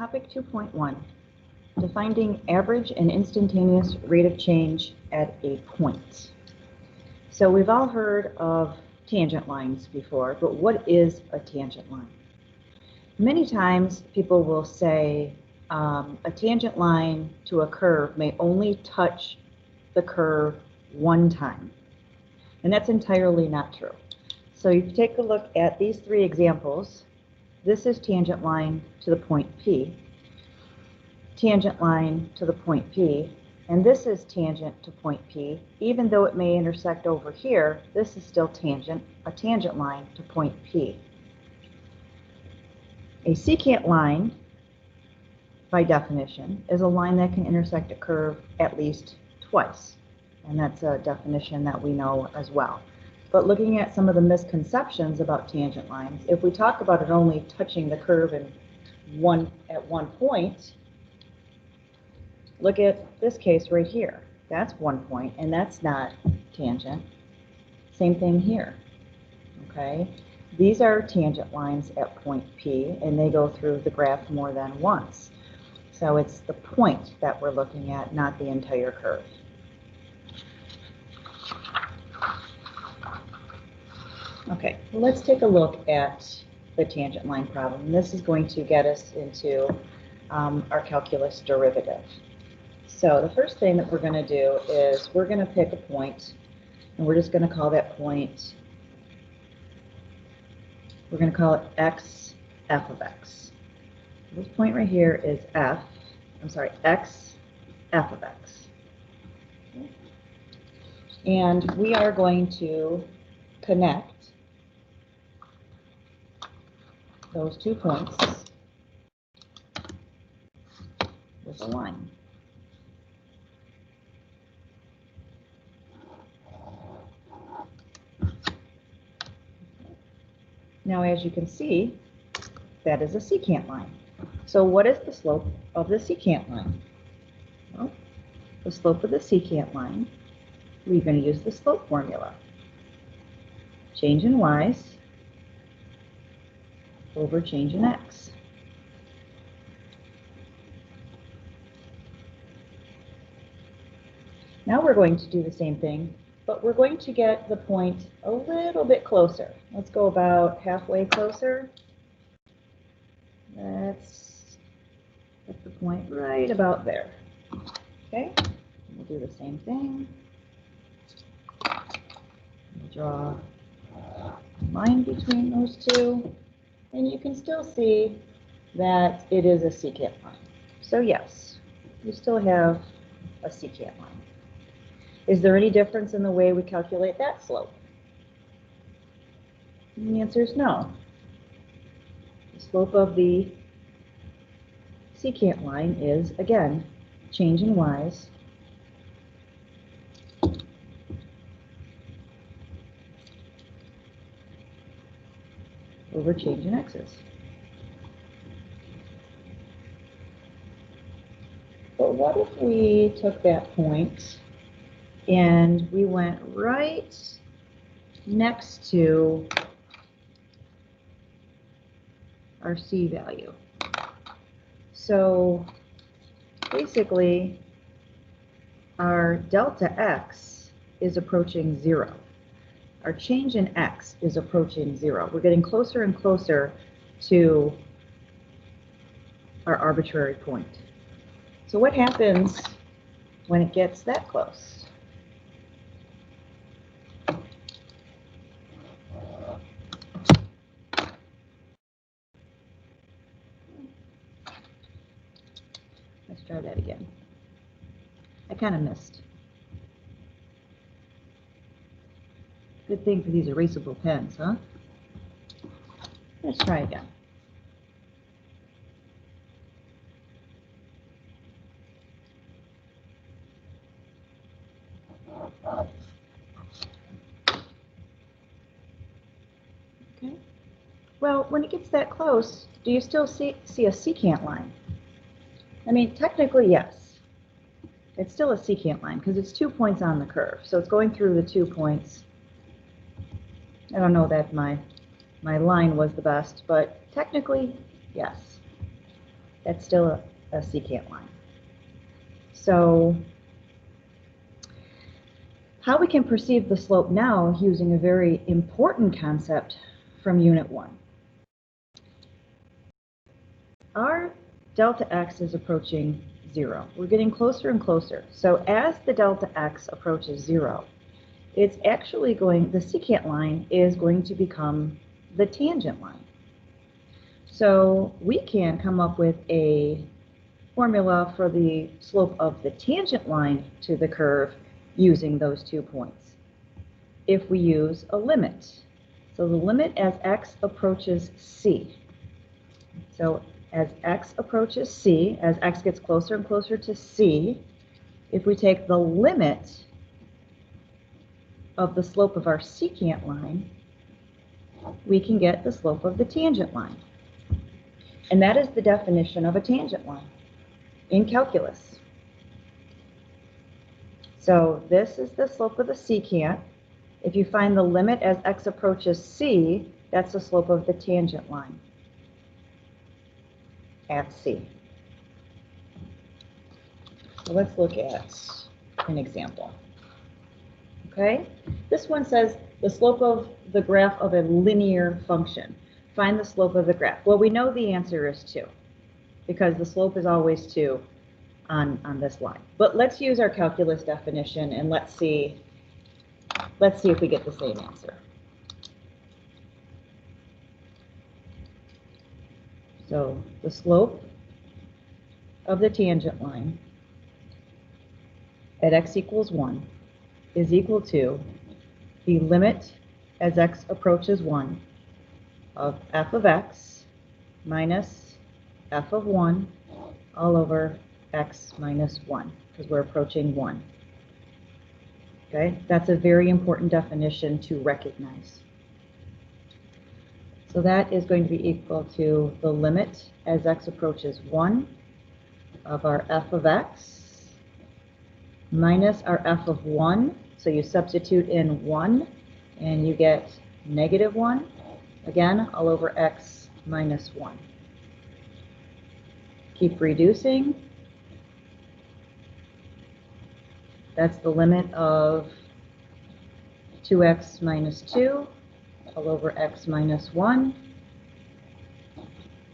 Topic 2.1, defining average and instantaneous rate of change at a point. So we've all heard of tangent lines before, but what is a tangent line? Many times people will say a tangent line to a curve may only touch the curve one time. And that's entirely not true. So you take a look at these three examples. This is tangent line to the point P, tangent line to the point P, and this is tangent to point P. Even though it may intersect over here, this is still a tangent line to point P. A secant line, by definition, is a line that can intersect a curve at least twice. And that's a definition that we know as well. But looking at some of the misconceptions about tangent lines, if we talk about it only touching the curve at one point, look at this case right here. That's 1 point, and that's not tangent. Same thing here, okay? These are tangent lines at point P, and they go through the graph more than once. So it's the point that we're looking at, not the entire curve. Okay, well, let's take a look at the tangent line problem. This is going to get us into our calculus derivative. So the first thing that we're going to do is we're going to pick a point, and we're just going to call that point, we're going to call it x f of x. This point right here is x f of x. And we are going to connect those 2 points with a line. Now, as you can see, that is a secant line. So what is the slope of the secant line? Well, the slope of the secant line, we're going to use the slope formula. Change in y's over change in x. Now we're going to do the same thing, but we're going to get the point a little bit closer. Let's go about halfway closer. Let's put the point right about there. Okay, we'll do the same thing. We'll draw a line between those two. And you can still see that it is a secant line. So yes, you still have a secant line. Is there any difference in the way we calculate that slope? And the answer is no. The slope of the secant line is, again, change in y's over change in x's. But what if we took that point and we went right next to our C value? So basically, our delta x is approaching 0. Our change in x is approaching 0. We're getting closer and closer to our arbitrary point. So what happens when it gets that close? Let's try that again. I kind of missed. Good thing for these erasable pens, huh? Let's try again. Okay. Well, when it gets that close, do you still see a secant line? I mean, technically, yes. It's still a secant line because it's 2 points on the curve. So it's going through the 2 points. I don't know that my line was the best, but technically, yes. That's still a secant line. So how we can perceive the slope now using a very important concept from Unit 1. Our delta x is approaching 0. We're getting closer and closer. So as the delta x approaches 0, it's actually going, the secant line is going to become the tangent line. So we can come up with a formula for the slope of the tangent line to the curve using those 2 points if we use a limit. So the limit as x approaches c. So as x approaches c, as x gets closer and closer to c, if we take the limit of the slope of our secant line, we can get the slope of the tangent line. And that is the definition of a tangent line in calculus. So this is the slope of the secant. If you find the limit as x approaches c, that's the slope of the tangent line at c. So let's look at an example. Okay, this one says the slope of the graph of a linear function. Find the slope of the graph. Well, we know the answer is 2 because the slope is always 2 on this line. But let's use our calculus definition and let's see if we get the same answer. So the slope of the tangent line at x equals 1 is equal to the limit as x approaches 1 of f of x minus f of 1 all over x minus 1, because we're approaching 1. Okay, that's a very important definition to recognize. So that is going to be equal to the limit as x approaches 1 of our f of x minus our f of 1. So you substitute in 1 and you get negative 1, again, all over x minus 1. Keep reducing. That's the limit of 2x minus 2 all over x minus 1.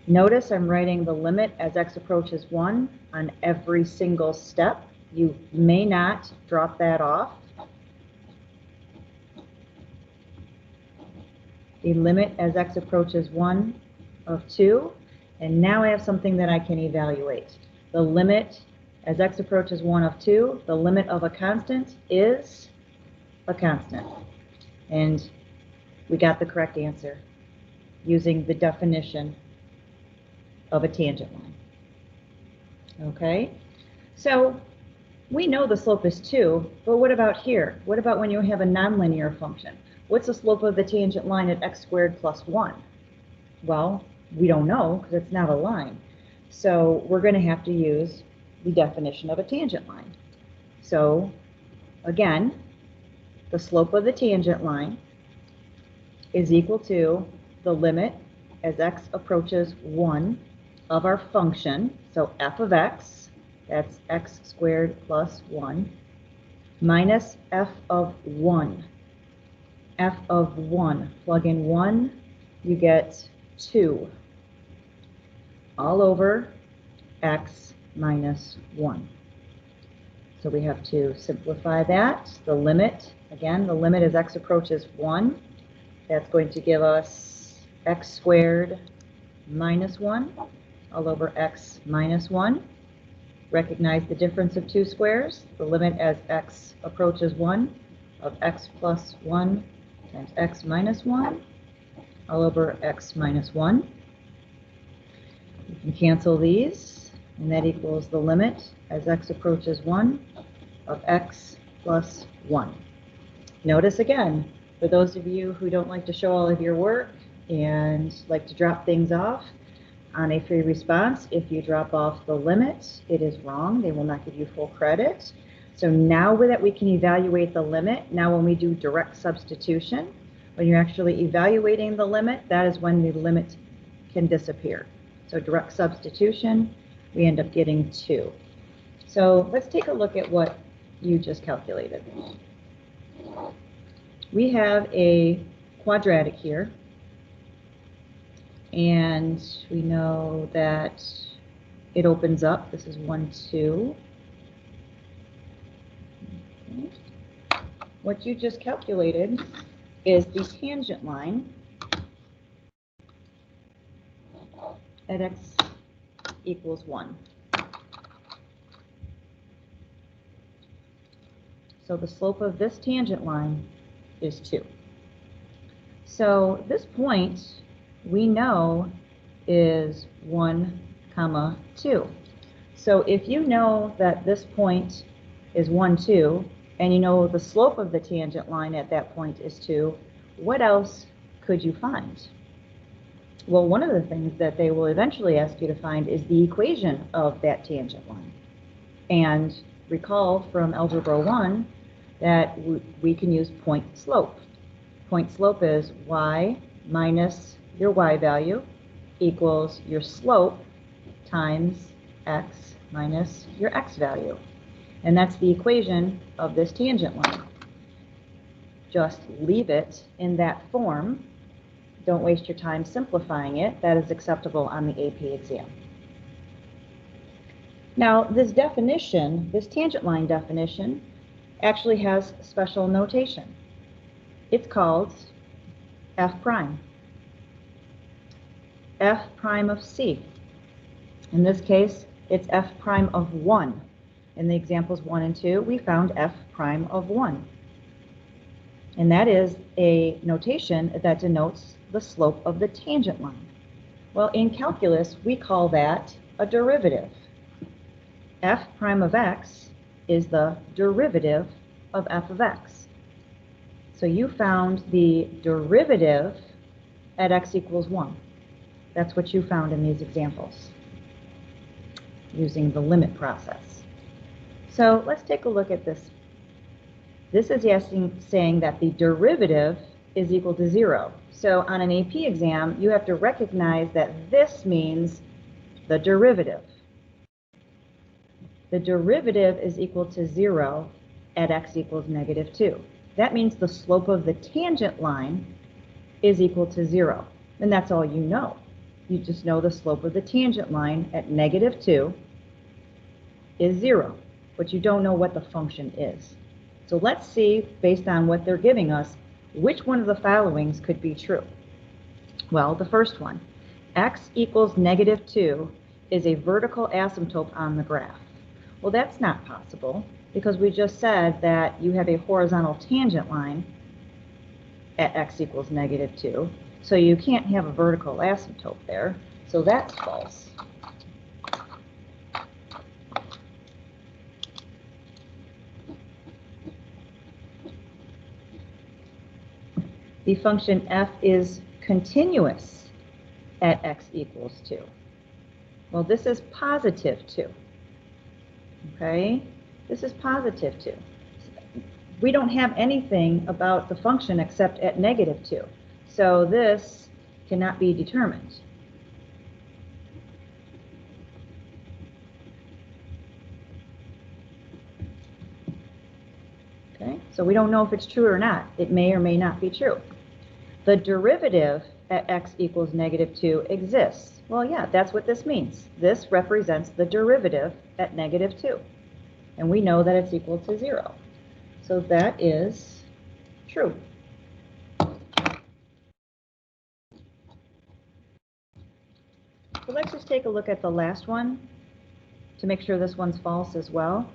Notice I'm writing the limit as x approaches 1 on every single step. You may not drop that off. The limit as x approaches 1 of 2. And now I have something that I can evaluate. The limit as x approaches 1 of 2, the limit of a constant is a constant. And we got the correct answer using the definition of a tangent line. Okay, so we know the slope is 2, but what about here? What about when you have a nonlinear function? What's the slope of the tangent line at x squared plus 1? Well, we don't know because it's not a line. So we're going to have to use the definition of a tangent line. So again, the slope of the tangent line is equal to the limit as x approaches 1 of our function, so f of x, that's x squared plus 1, minus f of 1. F of 1, plug in 1, you get 2, all over x minus 1. So we have to simplify that. The limit, again, the limit as x approaches 1, that's going to give us x squared minus 1 all over x minus 1. Recognize the difference of 2 squares. The limit as x approaches 1 of x plus 1 times x minus 1 all over x minus 1. You can cancel these, and that equals the limit as x approaches 1 of x plus 1. Notice again, for those of you who don't like to show all of your work and like to drop things off, on a free response, if you drop off the limit, it is wrong. They will not give you full credit. So now that we can evaluate the limit, now when we do direct substitution, when you're actually evaluating the limit, that is when the limit can disappear. So direct substitution, we end up getting 2. So let's take a look at what you just calculated. We have a quadratic here, and we know that it opens up. This is 1, 2. Okay. What you just calculated is the tangent line at x equals 1. So the slope of this tangent line is 2. So this point we know is 1, 2. So if you know that this point is 1, 2, and you know the slope of the tangent line at that point is 2, what else could you find? Well, one of the things that they will eventually ask you to find is the equation of that tangent line. And recall from Algebra 1 that we can use point slope. Point slope is y minus your y value equals your slope times x minus your x value. And that's the equation of this tangent line. Just leave it in that form. Don't waste your time simplifying it. That is acceptable on the AP exam. Now, this definition, this tangent line definition, actually has special notation. It's called f prime. F prime of c. In this case, it's f prime of 1. In the examples 1 and 2, we found f prime of 1. And that is a notation that denotes the slope of the tangent line. Well, in calculus, we call that a derivative. F prime of x is the derivative of f of x. So you found the derivative at x equals 1. That's what you found in these examples using the limit process. So let's take a look at this. This is saying that the derivative is equal to 0. So on an AP exam, you have to recognize that this means the derivative. The derivative is equal to 0 at x equals -2. That means the slope of the tangent line is equal to 0. And that's all you know. You just know the slope of the tangent line at -2 is 0, but you don't know what the function is. So let's see, based on what they're giving us, which one of the followings could be true. Well, the first one, x equals -2 is a vertical asymptote on the graph. Well, that's not possible because we just said that you have a horizontal tangent line at x equals -2, so you can't have a vertical asymptote there, so that's false. The function f is continuous at x equals 2. Well, this is positive 2. Okay, this is positive 2. We don't have anything about the function except at -2. So this cannot be determined. Okay, so we don't know if it's true or not. It may or may not be true. The derivative at x equals -2 exists. Well, yeah, that's what this means. This represents the derivative at -2. And we know that it's equal to 0. So that is true. So let's just take a look at the last one to make sure this one's false as well.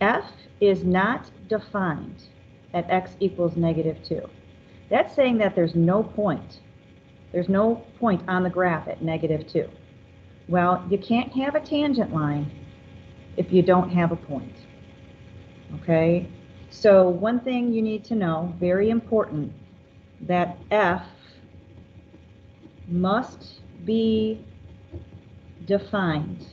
F is not defined at x equals -2. That's saying that there's no point. There's no point on the graph at -2. Well, you can't have a tangent line if you don't have a point. Okay? So one thing you need to know, very important, that F must be defined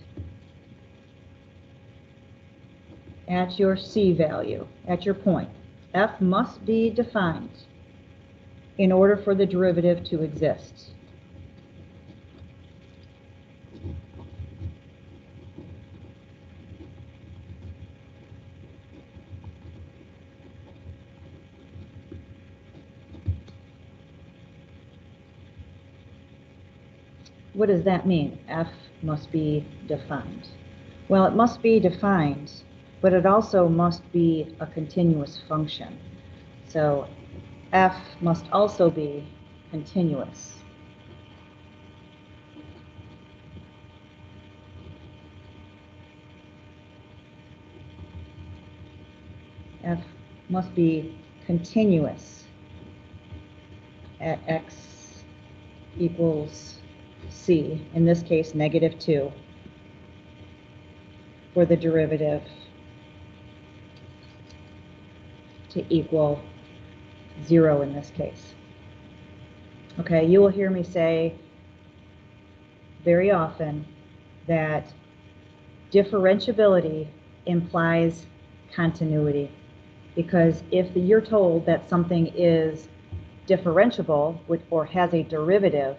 at your C value, at your point. F must be defined in order for the derivative to exist. what does that mean? F must be defined. Well, it must be defined, but it also must be a continuous function. So F must also be continuous. F must be continuous at x equals c, in this case -2, for the derivative to equal 0 in this case. Okay, you will hear me say very often that differentiability implies continuity, because if you're told that something is differentiable or has a derivative,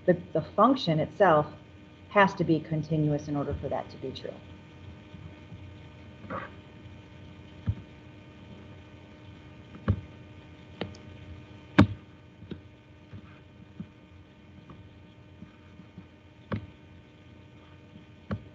the function itself has to be continuous in order for that to be true.